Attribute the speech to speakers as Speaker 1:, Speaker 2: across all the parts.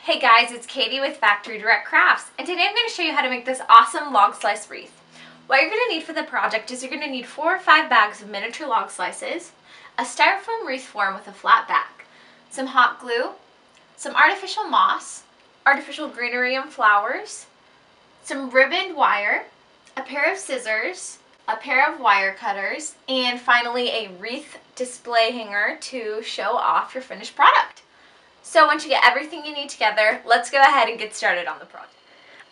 Speaker 1: Hey guys, it's Katie with Factory Direct Crafts, and today I'm going to show you how to make this awesome log slice wreath. What you're going to need for the project is you're going to need 4 or 5 bags of miniature log slices, a styrofoam wreath form with a flat back, some hot glue, some artificial moss, artificial greenery and flowers, some ribboned wire, a pair of scissors, a pair of wire cutters, and finally a wreath display hanger to show off your finished product. So once you get everything you need together, let's go ahead and get started on the project.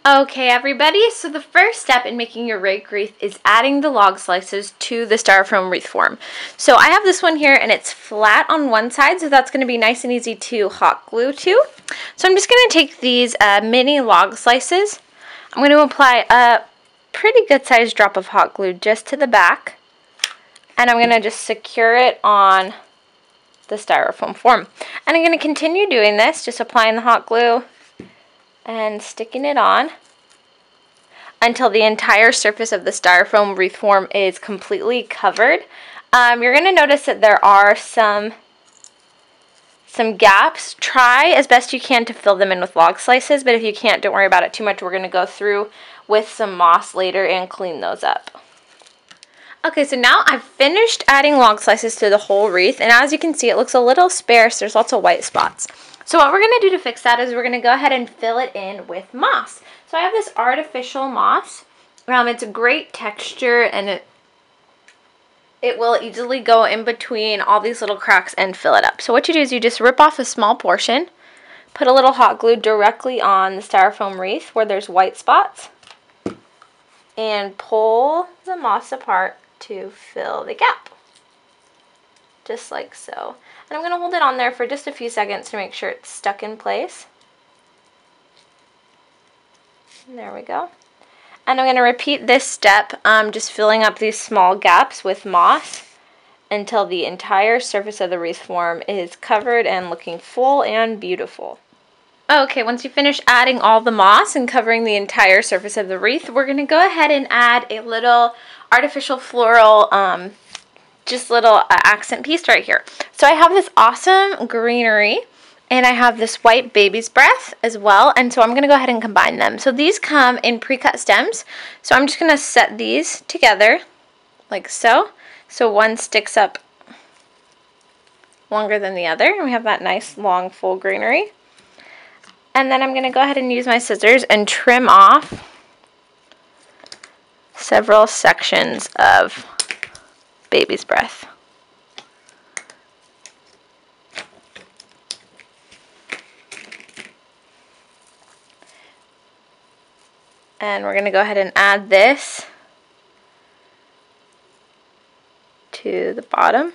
Speaker 1: Okay everybody, so the first step in making your rake wreath is adding the log slices to the styrofoam wreath form. So I have this one here and it's flat on one side, so that's going to be nice and easy to hot glue to. So I'm just going to take these mini log slices. I'm going to apply a pretty good sized drop of hot glue just to the back, and I'm going to just secure it on the styrofoam form. And I'm going to continue doing this, just applying the hot glue and sticking it on until the entire surface of the styrofoam wreath form is completely covered. You're going to notice that there are some gaps. Try as best you can to fill them in with log slices, but if you can't, don't worry about it too much. We're going to go through with some moss later and clean those up. Okay, so now I've finished adding log slices to the whole wreath, and as you can see, it looks a little sparse. There's lots of white spots. So what we're going to do to fix that is we're going to go ahead and fill it in with moss. So I have this artificial moss. It's a great texture, and it will easily go in between all these little cracks and fill it up. So what you do is you just rip off a small portion, put a little hot glue directly on the styrofoam wreath where there's white spots, and pull the moss apart to fill the gap, just like so. And I'm going to hold it on there for just a few seconds to make sure it's stuck in place. And there we go. And I'm going to repeat this step, just filling up these small gaps with moss until the entire surface of the wreath form is covered and looking full and beautiful. Okay, once you finish adding all the moss and covering the entire surface of the wreath, we're going to go ahead and add a little artificial floral, just little accent piece right here. So I have this awesome greenery, and I have this white baby's breath as well, and so I'm going to go ahead and combine them. So these come in pre-cut stems, so I'm just going to set these together like so. So one sticks up longer than the other, and we have that nice long full greenery. And then I'm going to go ahead and use my scissors and trim off several sections of baby's breath. And we're going to go ahead and add this to the bottom,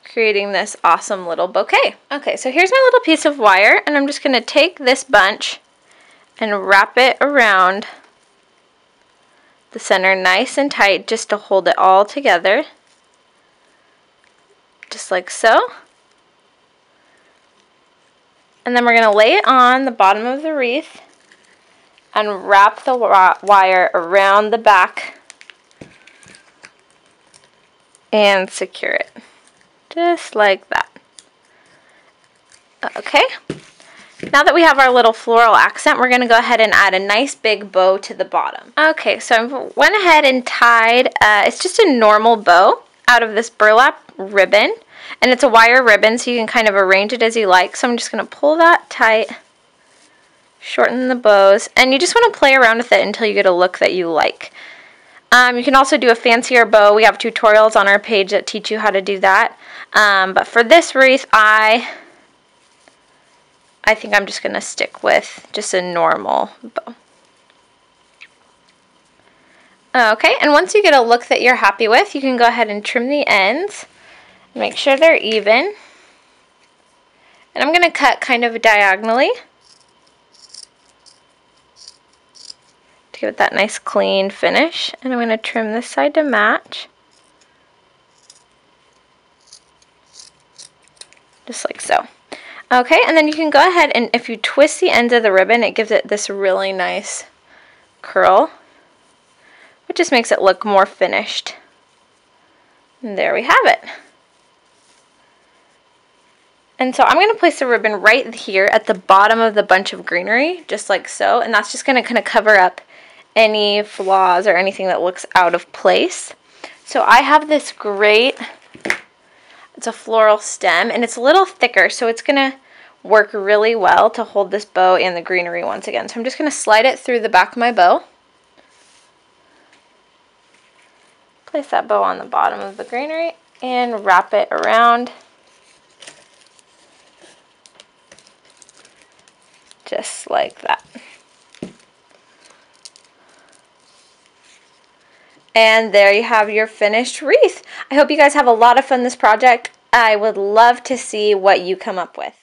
Speaker 1: creating this awesome little bouquet. Okay, so here's my little piece of wire, and I'm just going to take this bunch and wrap it around the center nice and tight just to hold it all together, just like so. And then we're going to lay it on the bottom of the wreath and wrap the wire around the back and secure it. Just like that. Okay, now that we have our little floral accent, we're going to go ahead and add a nice big bow to the bottom. Okay, so I went ahead and tied, it's just a normal bow out of this burlap ribbon, and it's a wire ribbon, so you can kind of arrange it as you like. So I'm just going to pull that tight, shorten the bows, and you just want to play around with it until you get a look that you like. You can also do a fancier bow. We have tutorials on our page that teach you how to do that. But for this wreath, I think I'm just going to stick with just a normal bow. Okay, and once you get a look that you're happy with, you can go ahead and trim the ends. Make sure they're even. And I'm going to cut kind of diagonally to give it that nice clean finish. And I'm going to trim this side to match, just like so. Okay, and then you can go ahead and if you twist the ends of the ribbon, it gives it this really nice curl, which just makes it look more finished. And there we have it. And so I'm going to place the ribbon right here at the bottom of the bunch of greenery, just like so. And that's just going to kind of cover up any flaws or anything that looks out of place. So I have this great, it's a floral stem, and it's a little thicker, so it's going to work really well to hold this bow and the greenery once again. So I'm just going to slide it through the back of my bow. Place that bow on the bottom of the greenery and wrap it around. Just like that. And there you have your finished wreath. I hope you guys have a lot of fun this project. I would love to see what you come up with.